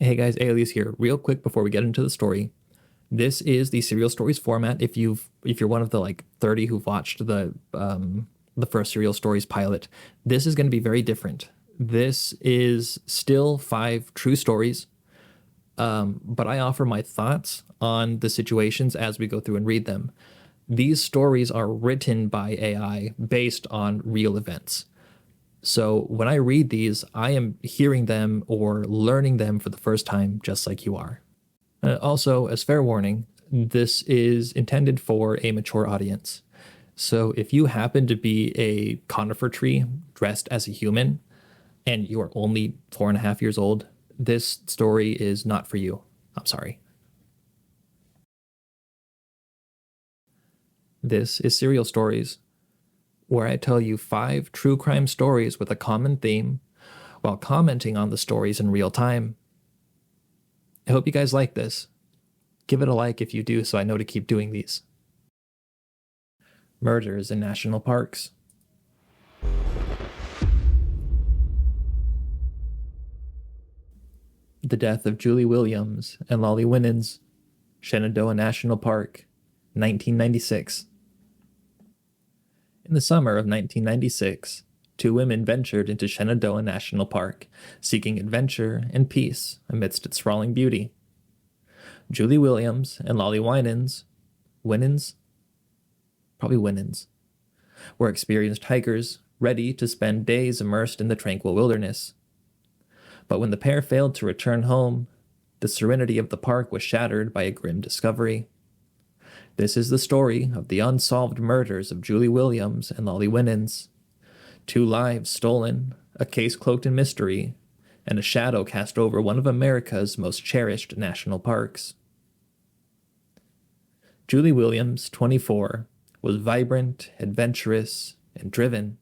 Hey guys, Alias here. Real quick before we get into the story, this is the serial stories format. If you're one of the 30 who've watched the first serial stories pilot, this is going to be very different. This is still 5 true stories, but I offer my thoughts on the situations as we go through and read them. These stories are written by AI based on real events. So when I read these, I am hearing them or learning them for the first time, just like you are. Also, as fair warning, this is intended for a mature audience. So if you happen to be a conifer tree dressed as a human and you are only 4.5 years old, this story is not for you. I'm sorry. This is Serial Stories, where I tell you 5 true crime stories with a common theme while commenting on the stories in real time. I hope you guys like this. Give it a like if you do so I know to keep doing these. Murders in national parks. The death of Julie Williams and Lolly Winans, Shenandoah National Park, 1996. In the summer of 1996, 2 women ventured into Shenandoah National Park, seeking adventure and peace amidst its sprawling beauty. Julie Williams and Lolly Winans, were experienced hikers ready to spend days immersed in the tranquil wilderness. But when the pair failed to return home, the serenity of the park was shattered by a grim discovery. This is the story of the unsolved murders of Julie Williams and Lolly Winans. 2 lives stolen, a case cloaked in mystery, and a shadow cast over one of America's most cherished national parks. Julie Williams, 24, was vibrant, adventurous, and driven.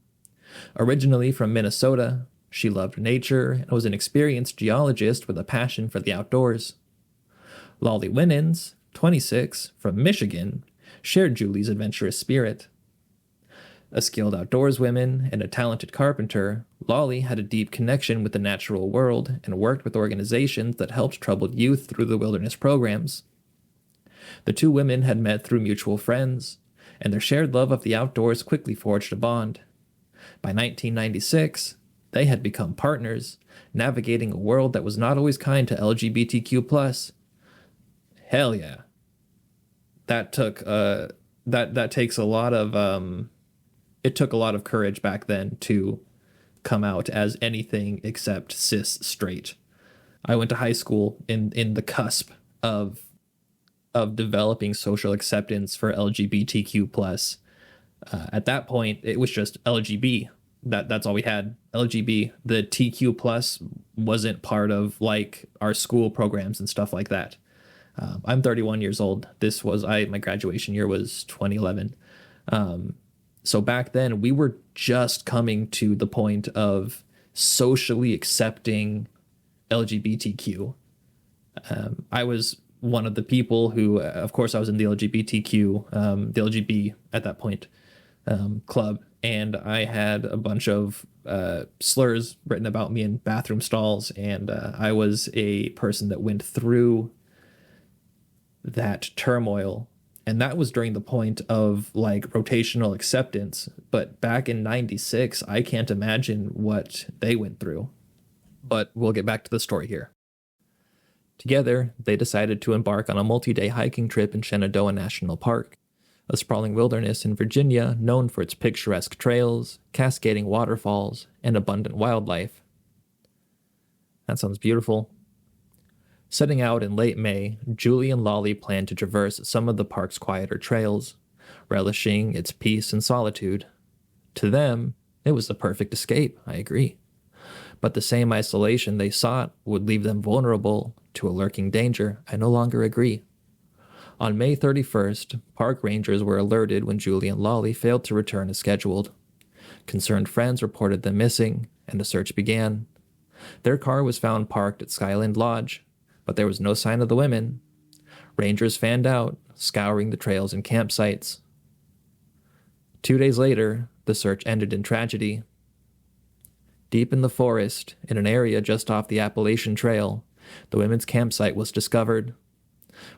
Originally from Minnesota, she loved nature and was an experienced geologist with a passion for the outdoors. Lolly Winans, 26, from Michigan, shared Julie's adventurous spirit. A skilled outdoorswoman and a talented carpenter, Lolly had a deep connection with the natural world and worked with organizations that helped troubled youth through the wilderness programs. The 2 women had met through mutual friends, and their shared love of the outdoors quickly forged a bond. By 1996, they had become partners, navigating a world that was not always kind to LGBTQ+. Hell yeah. That takes a lot of it took a lot of courage back then to come out as anything except cis straight. I went to high school in the cusp of developing social acceptance for LGBTQ+. At that point, it was just LGB. That's all we had. LGB. The TQ+ wasn't part of our school programs and stuff like that. I'm 31 years old. My graduation year was 2011. So back then we were just coming to the point of socially accepting LGBTQ. I was one of the people who, of course I was in the LGBTQ, the LGB at that point, club. And I had a bunch of slurs written about me in bathroom stalls. And I was a person that went through that turmoil, and that was during the point of rotational acceptance. But back in 96, I can't imagine what they went through. But we'll get back to the story here. Together, they decided to embark on a multi-day hiking trip in Shenandoah National Park, a sprawling wilderness in Virginia known for its picturesque trails, cascading waterfalls, and abundant wildlife. That sounds beautiful. Setting out in late May, Julie and Lolly planned to traverse some of the park's quieter trails, relishing its peace and solitude. To them, it was the perfect escape, I agree. But the same isolation they sought would leave them vulnerable to a lurking danger. I no longer agree. On May 31st, park rangers were alerted when Julie and Lolly failed to return as scheduled. Concerned friends reported them missing, and a search began. Their car was found parked at Skyland Lodge, but there was no sign of the women. Rangers fanned out, scouring the trails and campsites. 2 days later, the search ended in tragedy. Deep in the forest, in an area just off the Appalachian Trail, The women's campsite was discovered.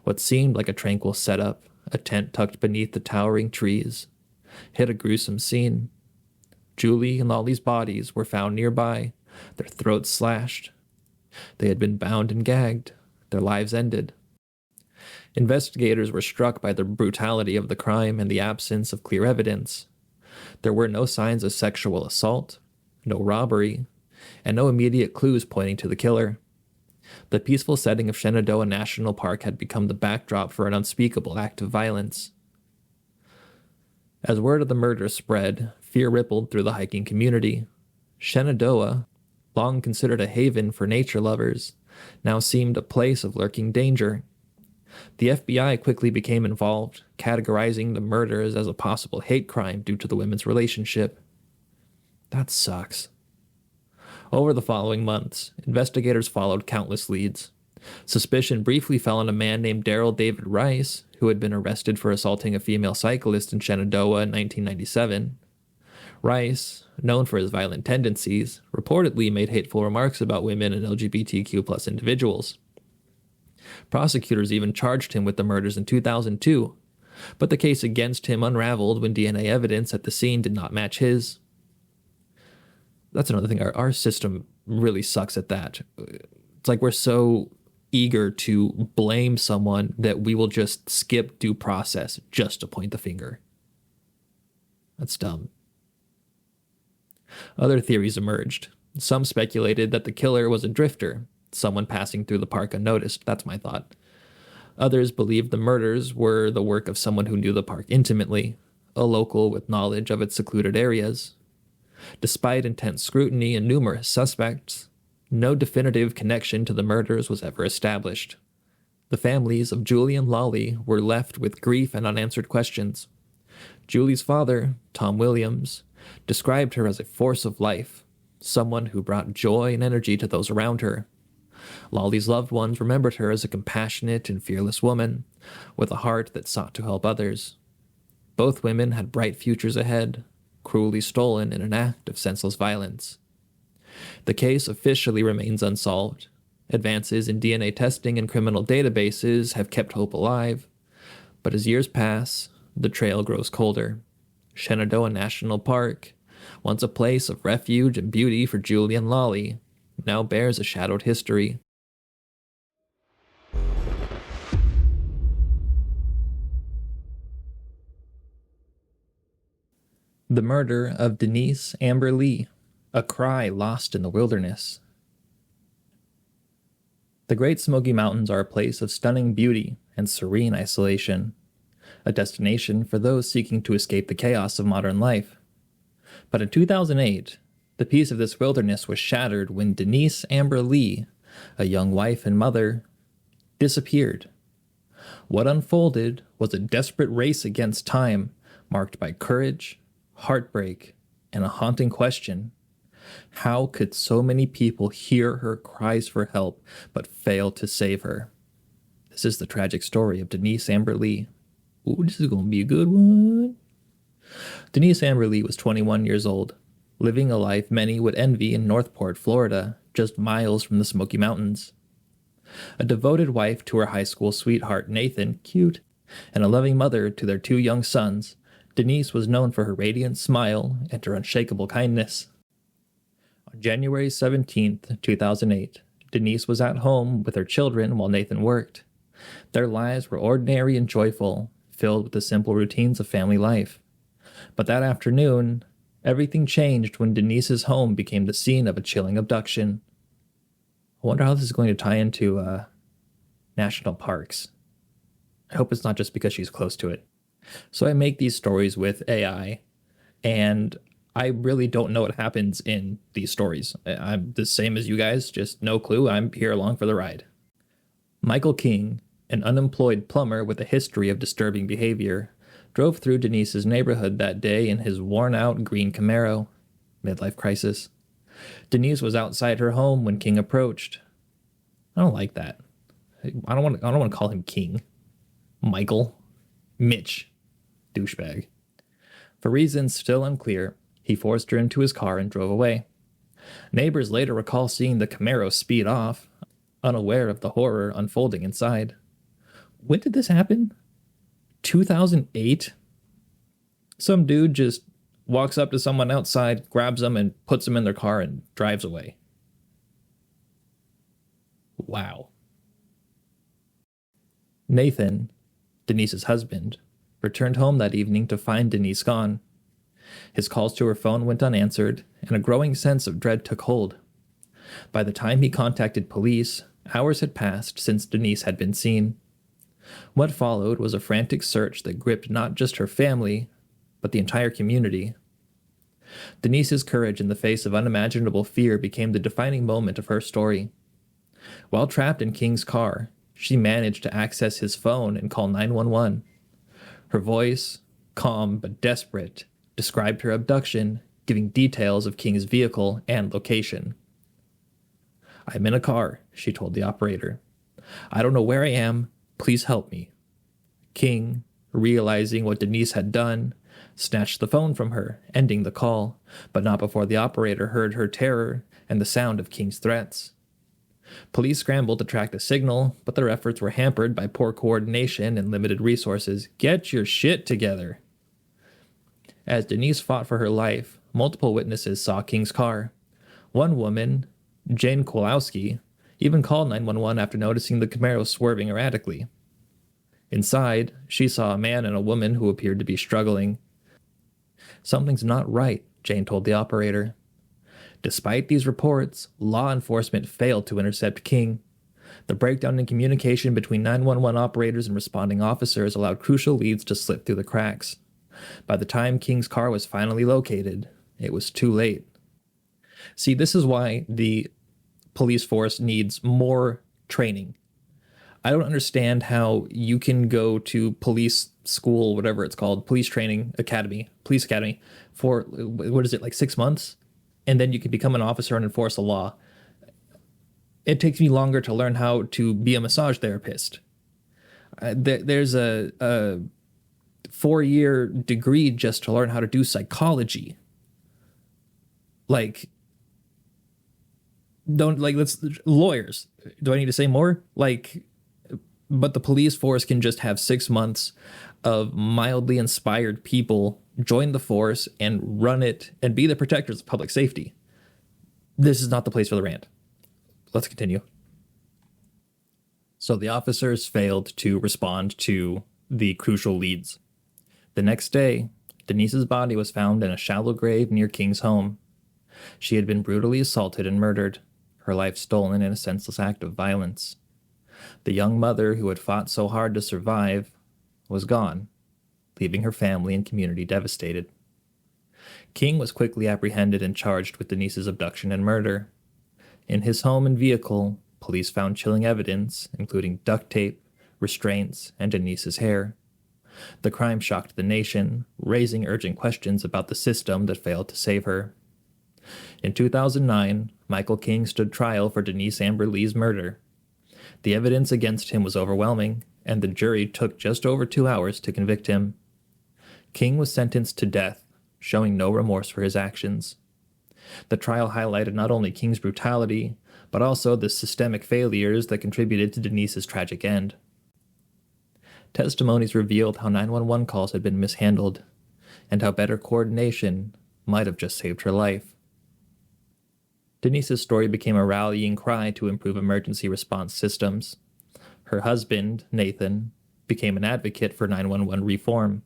What seemed like a tranquil setup, a tent tucked beneath the towering trees, hid a gruesome scene. Julie and Lolly's bodies were found nearby, their throats slashed. They had been bound and gagged, their lives ended. Investigators were struck by the brutality of the crime and the absence of clear evidence. There were no signs of sexual assault, no robbery, and no immediate clues pointing to the killer. The peaceful setting of Shenandoah National Park had become the backdrop for an unspeakable act of violence. As word of the murder spread, fear rippled through the hiking community. Shenandoah, long considered a haven for nature lovers, now seemed a place of lurking danger. The FBI quickly became involved, categorizing the murders as a possible hate crime due to the women's relationship. That sucks. Over the following months, investigators followed countless leads. Suspicion briefly fell on a man named Daryl David Rice, who had been arrested for assaulting a female cyclist in Shenandoah in 1997. Rice, known for his violent tendencies, reportedly made hateful remarks about women and LGBTQ+ individuals. Prosecutors even charged him with the murders in 2002, but the case against him unraveled when DNA evidence at the scene did not match his. That's another thing. Our system really sucks at that. It's like we're so eager to blame someone that we will just skip due process just to point the finger. That's dumb. Other theories emerged. Some speculated that the killer was a drifter, someone passing through the park unnoticed. That's my thought. Others believed the murders were the work of someone who knew the park intimately, a local with knowledge of its secluded areas. Despite intense scrutiny and numerous suspects, no definitive connection to the murders was ever established. The families of Julie and Lolly were left with grief and unanswered questions. Julie's father, Tom Williams, described her as a force of life, someone who brought joy and energy to those around her. Lolly's loved ones remembered her as a compassionate and fearless woman, with a heart that sought to help others. Both women had bright futures ahead, cruelly stolen in an act of senseless violence. The case officially remains unsolved. Advances in DNA testing and criminal databases have kept hope alive, but as years pass, the trail grows colder. Shenandoah National Park, once a place of refuge and beauty for Julie and Lolly, now bears a shadowed history. The murder of Denise Amber Lee, a cry lost in the wilderness. The Great Smoky Mountains are a place of stunning beauty and serene isolation, a destination for those seeking to escape the chaos of modern life. But in 2008, the peace of this wilderness was shattered when Denise Amber Lee, a young wife and mother, disappeared. What unfolded was a desperate race against time, marked by courage, heartbreak, and a haunting question. How could so many people hear her cries for help but fail to save her? This is the tragic story of Denise Amber Lee. Ooh, this is going to be a good one. Denise Amber Lee was 21 years old, living a life many would envy in Northport, Florida, just miles from the Smoky Mountains. A devoted wife to her high school sweetheart, Nathan, cute, and a loving mother to their 2 young sons, Denise was known for her radiant smile and her unshakable kindness. On January 17th, 2008, Denise was at home with her children while Nathan worked. Their lives were ordinary and joyful, filled with the simple routines of family life. But that afternoon, everything changed when Denise's home became the scene of a chilling abduction. I wonder how this is going to tie into national parks. I hope it's not just because she's close to it. So I make these stories with AI, and I really don't know what happens in these stories. I'm the same as you guys, just no clue. I'm here along for the ride. Michael King, an unemployed plumber with a history of disturbing behavior, drove through Denise's neighborhood that day in his worn-out green Camaro. Midlife crisis. Denise was outside her home when King approached. I don't like that. I don't want to call him King. Michael. Mitch. Douchebag. For reasons still unclear, he forced her into his car and drove away. Neighbors later recall seeing the Camaro speed off. unaware of the horror unfolding inside. When did this happen? 2008? Some dude just walks up to someone outside, grabs them, and puts them in their car and drives away. Wow. Nathan, Denise's husband, returned home that evening to find Denise gone. His calls to her phone went unanswered, and a growing sense of dread took hold. By the time he contacted police, hours had passed since Denise had been seen. What followed was a frantic search that gripped not just her family, but the entire community. Denise's courage in the face of unimaginable fear became the defining moment of her story. While trapped in King's car, she managed to access his phone and call 911. Her voice, calm but desperate, described her abduction, giving details of King's vehicle and location. "I'm in a car," she told the operator. "I don't know where I am. Please help me." King, realizing what Denise had done, snatched the phone from her, ending the call, but not before the operator heard her terror and the sound of King's threats. Police scrambled to track the signal, but their efforts were hampered by poor coordination and limited resources. Get your shit together. As Denise fought for her life, multiple witnesses saw King's car. One woman, Jane Kowalski, even called 911 after noticing the Camaro swerving erratically. Inside, she saw a man and a woman who appeared to be struggling. "Something's not right," Jane told the operator. Despite these reports, law enforcement failed to intercept King. The breakdown in communication between 911 operators and responding officers allowed crucial leads to slip through the cracks. By the time King's car was finally located, it was too late. See, this is why the police force needs more training. I don't understand how you can go to police school, whatever it's called, police academy, for, 6 months? And then you can become an officer and enforce a law. It takes me longer to learn how to be a massage therapist. There's a 4-year degree just to learn how to do psychology. Let's lawyers. Do I need to say more? But the police force can just have 6 months of mildly inspired people join the force and run it and be the protectors of public safety. This is not the place for the rant. Let's continue. So the officers failed to respond to the crucial leads. The next day, Denise's body was found in a shallow grave near King's home. She had been brutally assaulted and murdered, her life stolen in a senseless act of violence. The young mother who had fought so hard to survive was gone, leaving her family and community devastated. King was quickly apprehended and charged with Denise's abduction and murder. In his home and vehicle, police found chilling evidence, including duct tape, restraints, and Denise's hair. The crime shocked the nation, raising urgent questions about the system that failed to save her. In 2009, Michael King stood trial for Denise Amber Lee's murder. The evidence against him was overwhelming, and the jury took just over 2 hours to convict him. King was sentenced to death, showing no remorse for his actions. The trial highlighted not only King's brutality, but also the systemic failures that contributed to Denise's tragic end. Testimonies revealed how 911 calls had been mishandled, and how better coordination might have just saved her life. Denise's story became a rallying cry to improve emergency response systems. Her husband, Nathan, became an advocate for 911 reform,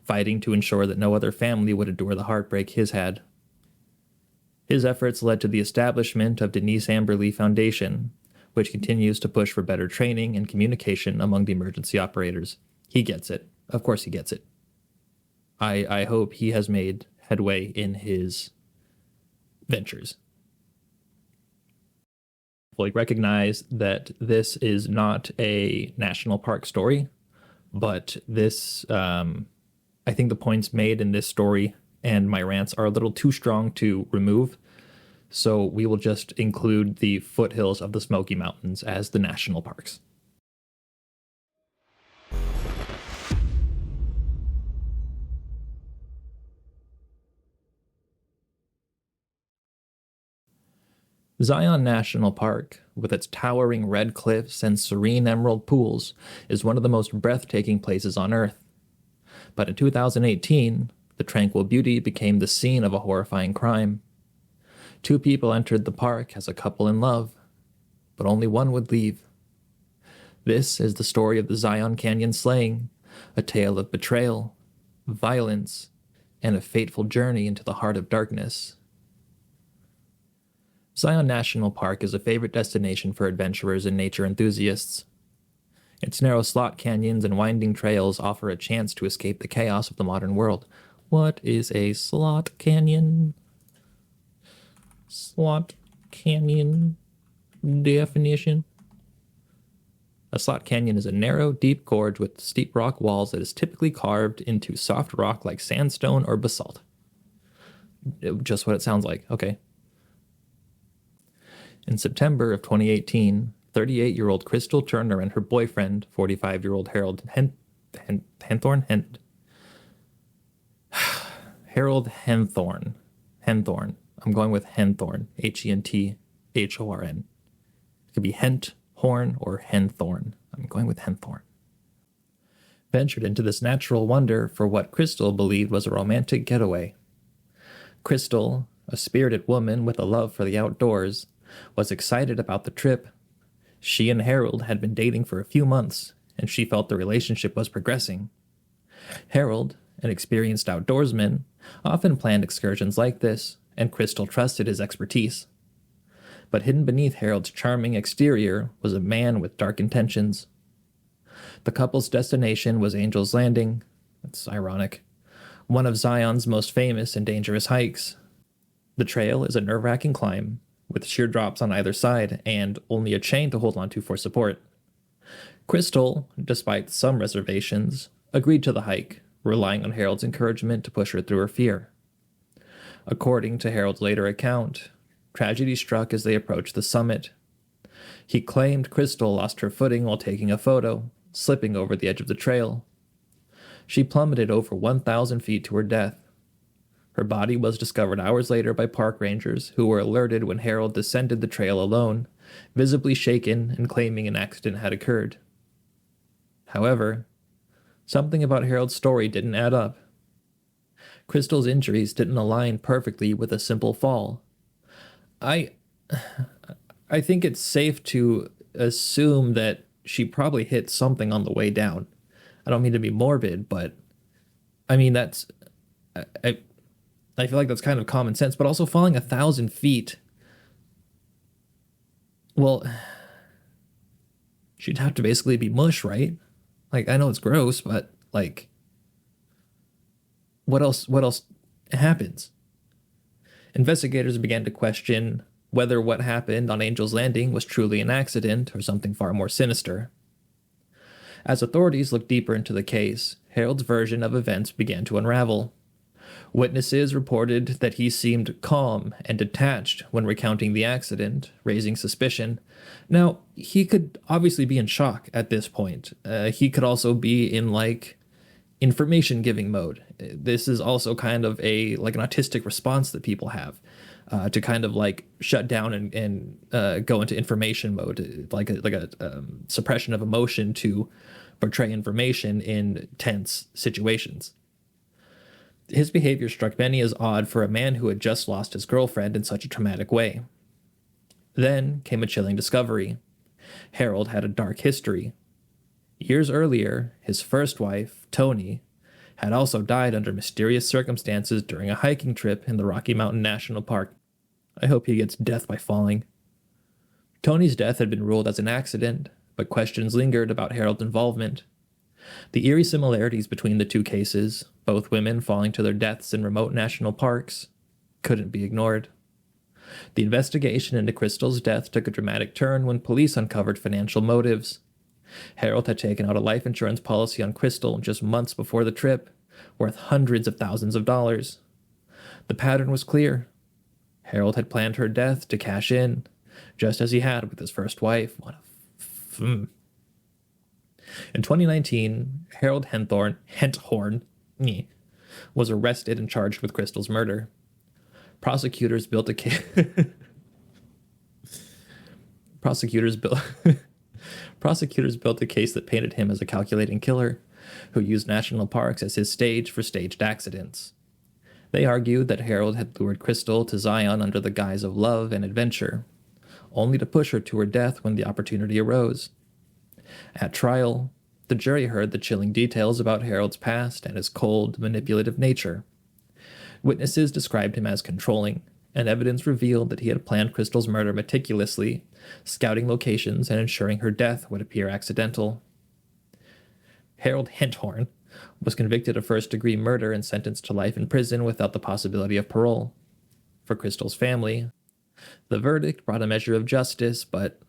fighting to ensure that no other family would endure the heartbreak his had. His efforts led to the establishment of Denise Amber Lee Foundation, which continues to push for better training and communication among the emergency operators. He gets it. Of course he gets it. I hope he has made headway in his ventures. Fully recognize that this is not a national park story, but this, I think the points made in this story and my rants are a little too strong to remove, so we will just include the foothills of the Smoky Mountains as the national parks. Zion National Park, with its towering red cliffs and serene emerald pools, is one of the most breathtaking places on Earth. But in 2018, the tranquil beauty became the scene of a horrifying crime. 2 people entered the park as a couple in love, but only one would leave. This is the story of the Zion Canyon slaying, a tale of betrayal, violence, and a fateful journey into the heart of darkness. Zion National Park is a favorite destination for adventurers and nature enthusiasts. Its narrow slot canyons and winding trails offer a chance to escape the chaos of the modern world. What is a slot canyon? Slot canyon definition. A slot canyon is a narrow, deep gorge with steep rock walls that is typically carved into soft rock like sandstone or basalt. Just what it sounds like. Okay. In September of 2018, 38-year-old Crystal Turner and her boyfriend, 45-year-old Harold Henthorn. I'm going with Henthorn. Henthorn. It could be Henthorn or Henthorn. I'm going with Henthorn. Ventured into this natural wonder for what Crystal believed was a romantic getaway. Crystal, a spirited woman with a love for the outdoors, was excited about the trip. She and Harold had been dating for a few months, and she felt the relationship was progressing. Harold, an experienced outdoorsman, often planned excursions like this, and Crystal trusted his expertise. But hidden beneath Harold's charming exterior was a man with dark intentions. The couple's destination was Angel's Landing. That's ironic. One of Zion's most famous and dangerous hikes. The trail is a nerve-wracking climb, with sheer drops on either side and only a chain to hold onto for support. Crystal, despite some reservations, agreed to the hike, relying on Harold's encouragement to push her through her fear. According to Harold's later account, tragedy struck as they approached the summit. He claimed Crystal lost her footing while taking a photo, slipping over the edge of the trail. She plummeted over 1,000 feet to her death. Her body was discovered hours later by park rangers who were alerted when Harold descended the trail alone, visibly shaken and claiming an accident had occurred. However, something about Harold's story didn't add up. Crystal's injuries didn't align perfectly with a simple fall. I think it's safe to assume that she probably hit something on the way down. I don't mean to be morbid, but I mean, I feel like that's kind of common sense, but also falling 1,000 feet. Well, she'd have to basically be mush, right? Like, I know it's gross, but like, what else happens? Investigators began to question whether what happened on Angel's Landing was truly an accident or something far more sinister. As authorities looked deeper into the case, Harold's version of events began to unravel. Witnesses reported that he seemed calm and detached when recounting the accident, raising suspicion. Now, he could obviously be in shock at this point. He could also be in, information-giving mode. This is also kind of an autistic response that people have to kind of, shut down and go into information mode, like a suppression of emotion to portray information in tense situations. His behavior struck many as odd for a man who had just lost his girlfriend in such a traumatic way. Then came a chilling discovery. Harold had a dark history. Years earlier, his first wife, Toni, had also died under mysterious circumstances during a hiking trip in the Rocky Mountain National Park. I hope he gets death by falling. Toni's death had been ruled as an accident, but questions lingered about Harold's involvement. The eerie similarities between the two cases, both women falling to their deaths in remote national parks, couldn't be ignored. The investigation into Crystal's death took a dramatic turn when police uncovered financial motives. Harold had taken out a life insurance policy on Crystal just months before the trip, worth hundreds of thousands of dollars. The pattern was clear. Harold had planned her death to cash in, just as he had with his first wife. In 2019, Harold Henthorn was arrested and charged with Crystal's murder. Prosecutors built a case. Prosecutors built prosecutors built a case that painted him as a calculating killer who used national parks as his stage for staged accidents. They argued that Harold had lured Crystal to Zion under the guise of love and adventure, only to push her to her death when the opportunity arose. At trial, the jury heard the chilling details about Harold's past and his cold, manipulative nature. Witnesses described him as controlling, and evidence revealed that he had planned Crystal's murder meticulously, scouting locations and ensuring her death would appear accidental. Harold Hinthorn was convicted of first-degree murder and sentenced to life in prison without the possibility of parole. For Crystal's family, the verdict brought a measure of justice, but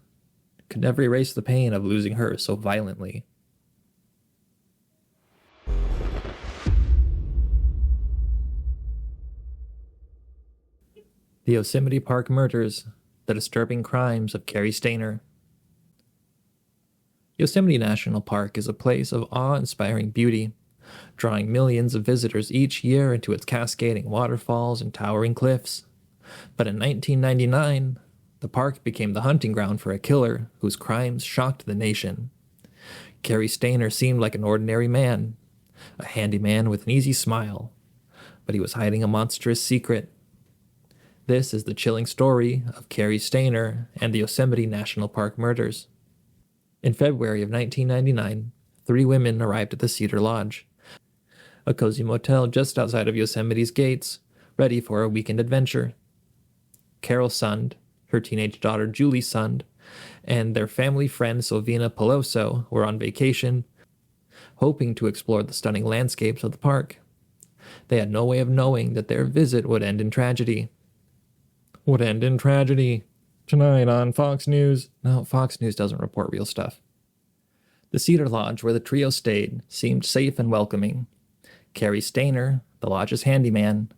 could never erase the pain of losing her so violently. The Yosemite Park Murders, the disturbing crimes of Cary Stayner. Yosemite National Park is a place of awe-inspiring beauty, drawing millions of visitors each year into its cascading waterfalls and towering cliffs. But in 1999, the park became the hunting ground for a killer whose crimes shocked the nation. Cary Stayner seemed like an ordinary man, a handyman with an easy smile, but he was hiding a monstrous secret. This is the chilling story of Cary Stayner and the Yosemite National Park murders. In February of 1999, 3 women arrived at the Cedar Lodge, a cozy motel just outside of Yosemite's gates, ready for a weekend adventure. Carol Sund, her teenage daughter Julie Sund, and their family friend Silvina Peloso were on vacation, hoping to explore the stunning landscapes of the park. They had no way of knowing that their visit would end in tragedy. Would end in tragedy. Tonight on Fox News. No, Fox News doesn't report real stuff. The Cedar Lodge, where the trio stayed, seemed safe and welcoming. Cary Stayner, the lodge's handyman,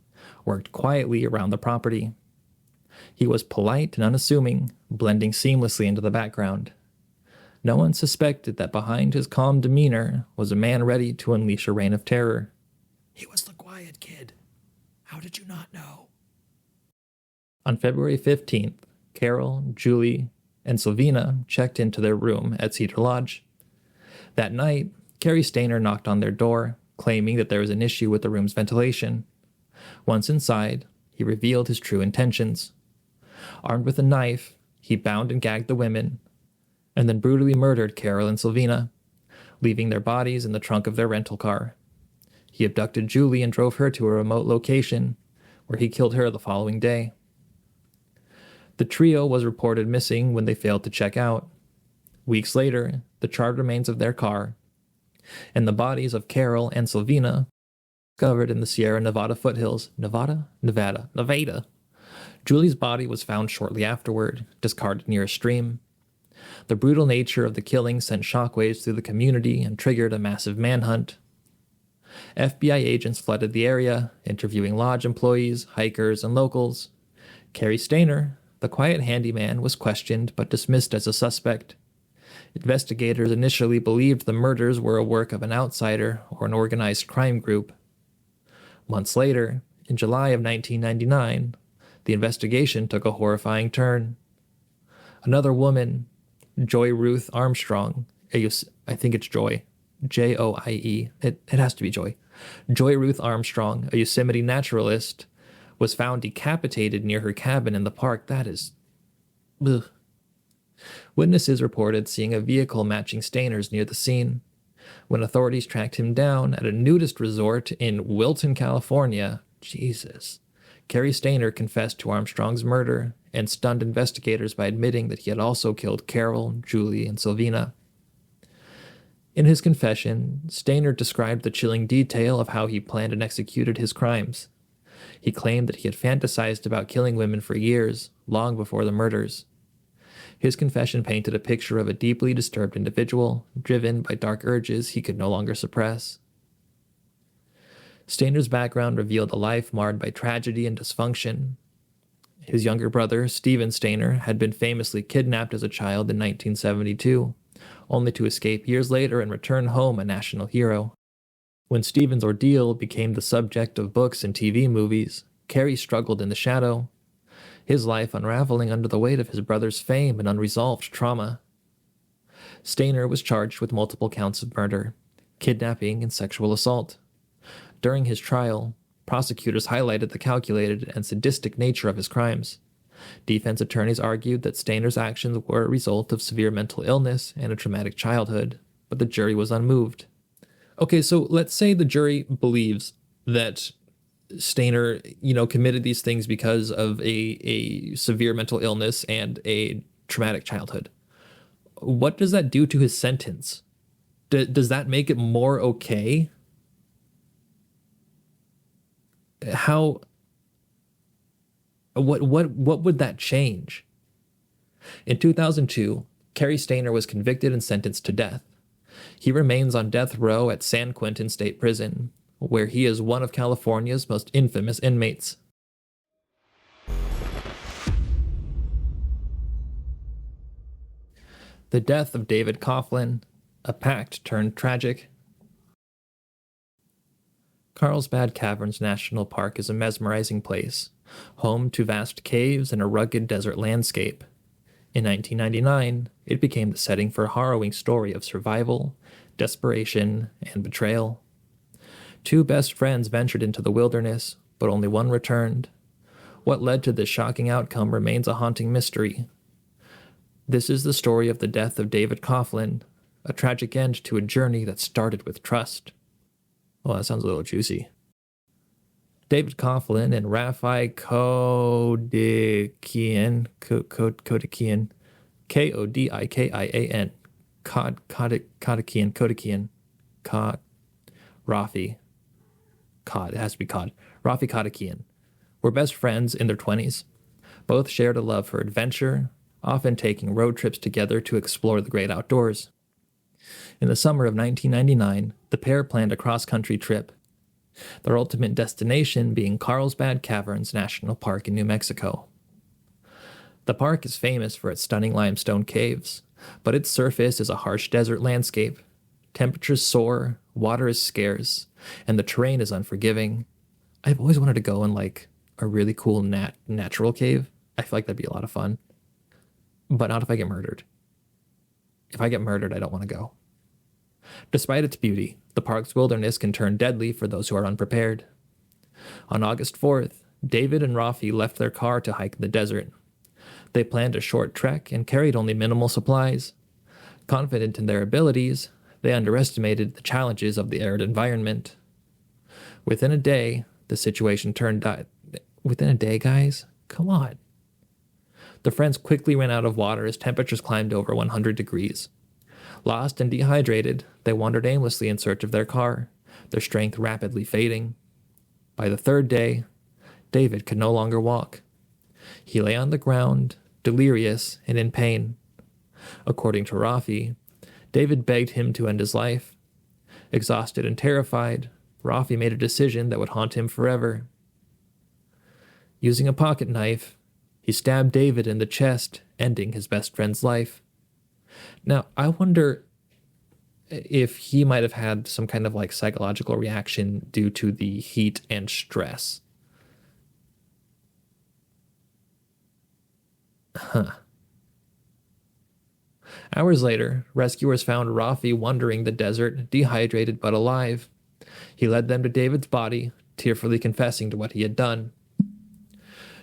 worked quietly around the property. He was polite and unassuming, blending seamlessly into the background. No one suspected that behind his calm demeanor was a man ready to unleash a reign of terror. He was the quiet kid. How did you not know? On February 15th, Carol, Julie, and Silvina checked into their room at Cedar Lodge. That night, Cary Stayner knocked on their door, claiming that there was an issue with the room's ventilation. Once inside, he revealed his true intentions. Armed with a knife, he bound and gagged the women, and then brutally murdered Carol and Silvina, leaving their bodies in the trunk of their rental car. He abducted Julie and drove her to a remote location, where he killed her the following day. The trio was reported missing when they failed to check out. Weeks later, the charred remains of their car and the bodies of Carol and Silvina discovered in the Sierra Nevada foothills. Nevada. Julie's body was found shortly afterward, discarded near a stream. The brutal nature of the killing sent shockwaves through the community and triggered a massive manhunt. FBI agents flooded the area, interviewing lodge employees, hikers, and locals. Cary Stayner, the quiet handyman, was questioned but dismissed as a suspect. Investigators initially believed the murders were a work of an outsider or an organized crime group. Months later, in July of 1999, the investigation took a horrifying turn. Another woman, Joy Ruth Armstrong, I think it's Joy, Joie, it has to be Joy. Joy Ruth Armstrong, a Yosemite naturalist, was found decapitated near her cabin in the park. That is... ugh. Witnesses reported seeing a vehicle matching Stayner's near the scene. When authorities tracked him down at a nudist resort in Wilton, California, Cary Stayner confessed to Armstrong's murder and stunned investigators by admitting that he had also killed Carol, Julie, and Silvina. In his confession, Stayner described the chilling detail of how he planned and executed his crimes. He claimed that he had fantasized about killing women for years, long before the murders. His confession painted a picture of a deeply disturbed individual, driven by dark urges he could no longer suppress. Stayner's background revealed a life marred by tragedy and dysfunction. His younger brother, Stephen Stayner, had been famously kidnapped as a child in 1972, only to escape years later and return home a national hero. When Stephen's ordeal became the subject of books and TV movies, Cary struggled in the shadow. his life unraveling under the weight of his brother's fame and unresolved trauma. Stainer was charged with multiple counts of murder, kidnapping, and sexual assault. During his trial, prosecutors highlighted the calculated and sadistic nature of his crimes. Defense attorneys argued that Stainer's actions were a result of severe mental illness and a traumatic childhood, but the jury was unmoved. Okay, so let's say the jury believes that Stainer, committed these things because of a severe mental illness and a traumatic childhood. What does that do to his sentence? Does that make it more okay? What would that change? In 2002, Cary Stainer was convicted and sentenced to death. He remains on death row at San Quentin State Prison, where he is one of California's most infamous inmates. The death of David Coughlin, a pact turned tragic. Carlsbad Caverns National Park is a mesmerizing place, home to vast caves and a rugged desert landscape. In 1999, it became the setting for a harrowing story of survival, desperation, and betrayal. Two best friends ventured into the wilderness, but only one returned. What led to this shocking outcome remains a haunting mystery. This is the story of the death of David Coughlin, a tragic end to a journey that started with trust. Well, that sounds a little juicy. David Coughlin and Rafi Kodikian, Kodikian, Rafi, it has to be Rafi Kodikian, were best friends in their 20s. Both shared a love for adventure, often taking road trips together to explore the great outdoors. In the summer of 1999, the pair planned a cross-country trip, their ultimate destination being Carlsbad Caverns National Park in New Mexico. The park is famous for its stunning limestone caves, but its surface is a harsh desert landscape. Temperatures soar, water is scarce, and the terrain is unforgiving. I've always wanted to go in a really cool natural cave. I feel like that'd be a lot of fun. But not if I get murdered. If I get murdered, I don't want to go. Despite its beauty, the park's wilderness can turn deadly for those who are unprepared. On August 4th, David and Rafi left their car to hike in the desert. They planned a short trek and carried only minimal supplies. Confident in their abilities, they underestimated the challenges of the arid environment. Within a day, the situation turned Within a day, guys? Come on. The friends quickly ran out of water as temperatures climbed over 100 degrees. Lost and dehydrated, they wandered aimlessly in search of their car, their strength rapidly fading. By the third day, David could no longer walk. He lay on the ground, delirious and in pain. According to Rafi, David begged him to end his life. Exhausted and terrified, Rafi made a decision that would haunt him forever. Using a pocket knife, he stabbed David in the chest, ending his best friend's life. Now, I wonder if he might have had some kind of psychological reaction due to the heat and stress. Hours later, rescuers found Rafi wandering the desert, dehydrated but alive. He led them to David's body, tearfully confessing to what he had done.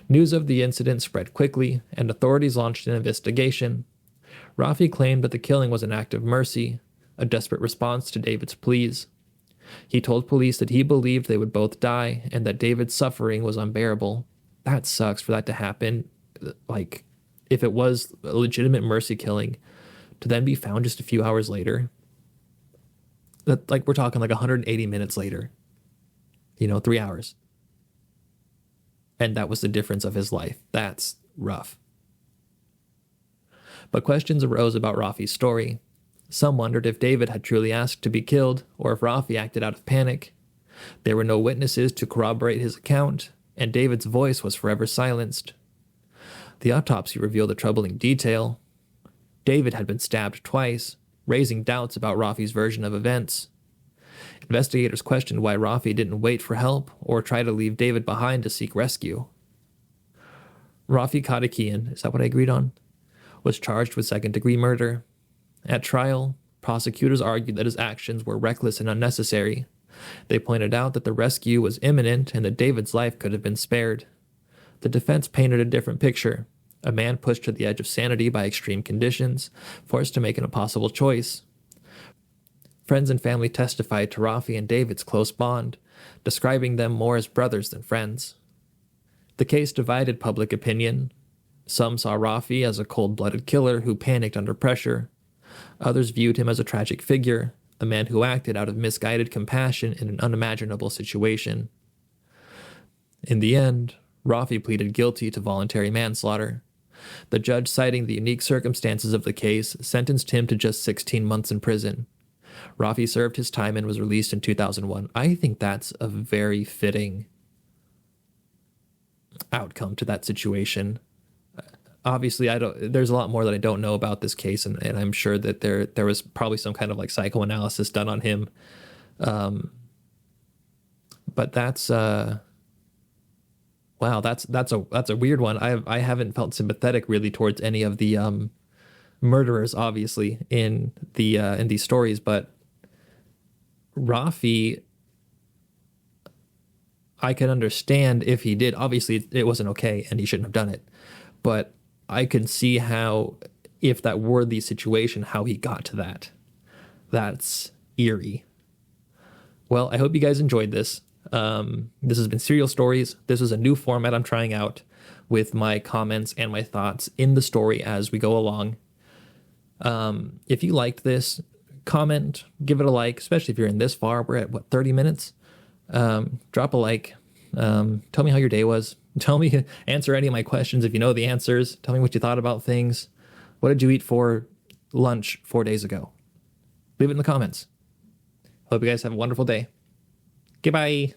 News of the incident spread quickly, and authorities launched an investigation. Rafi claimed that the killing was an act of mercy, a desperate response to David's pleas. He told police that he believed they would both die and that David's suffering was unbearable. That sucks for that to happen. If it was a legitimate mercy killing, to then be found just a few hours later. We're talking 180 minutes later. 3 hours. And that was the difference of his life. That's rough. But questions arose about Rafi's story. Some wondered if David had truly asked to be killed, or if Rafi acted out of panic. There were no witnesses to corroborate his account, and David's voice was forever silenced. The autopsy revealed a troubling detail. David had been stabbed twice, raising doubts about Rafi's version of events. Investigators questioned why Rafi didn't wait for help or try to leave David behind to seek rescue. Rafi Katakian, is that what I agreed on? Was charged with second-degree murder. At trial, prosecutors argued that his actions were reckless and unnecessary. They pointed out that the rescue was imminent and that David's life could have been spared. The defense painted a different picture. A man pushed to the edge of sanity by extreme conditions, forced to make an impossible choice. Friends and family testified to Rafi and David's close bond, describing them more as brothers than friends. The case divided public opinion. Some saw Rafi as a cold-blooded killer who panicked under pressure. Others viewed him as a tragic figure, a man who acted out of misguided compassion in an unimaginable situation. In the end, Rafi pleaded guilty to voluntary manslaughter. The judge, citing the unique circumstances of the case, sentenced him to just 16 months in prison. Rafi served his time and was released in 2001. I think that's a very fitting outcome to that situation. Obviously, there's a lot more that I don't know about this case, and I'm sure that there was probably some kind of like psychoanalysis done on him. But that's wow, that's a weird one. I haven't felt sympathetic really towards any of the murderers, obviously, in these stories, but Rafi, I can understand if he did. Obviously, it wasn't okay, and he shouldn't have done it. But I can see how, if that were the situation, how he got to that. That's eerie. Well, I hope you guys enjoyed this. This has been Serial Stories. This is a new format I'm trying out with my comments and my thoughts in the story as we go along. If you liked this, comment, give it a like, especially if you're in this far. We're at, 30 minutes? Drop a like. Tell me how your day was. Tell me, answer any of my questions if you know the answers. Tell me what you thought about things. What did you eat for lunch 4 days ago? Leave it in the comments. Hope you guys have a wonderful day. Goodbye.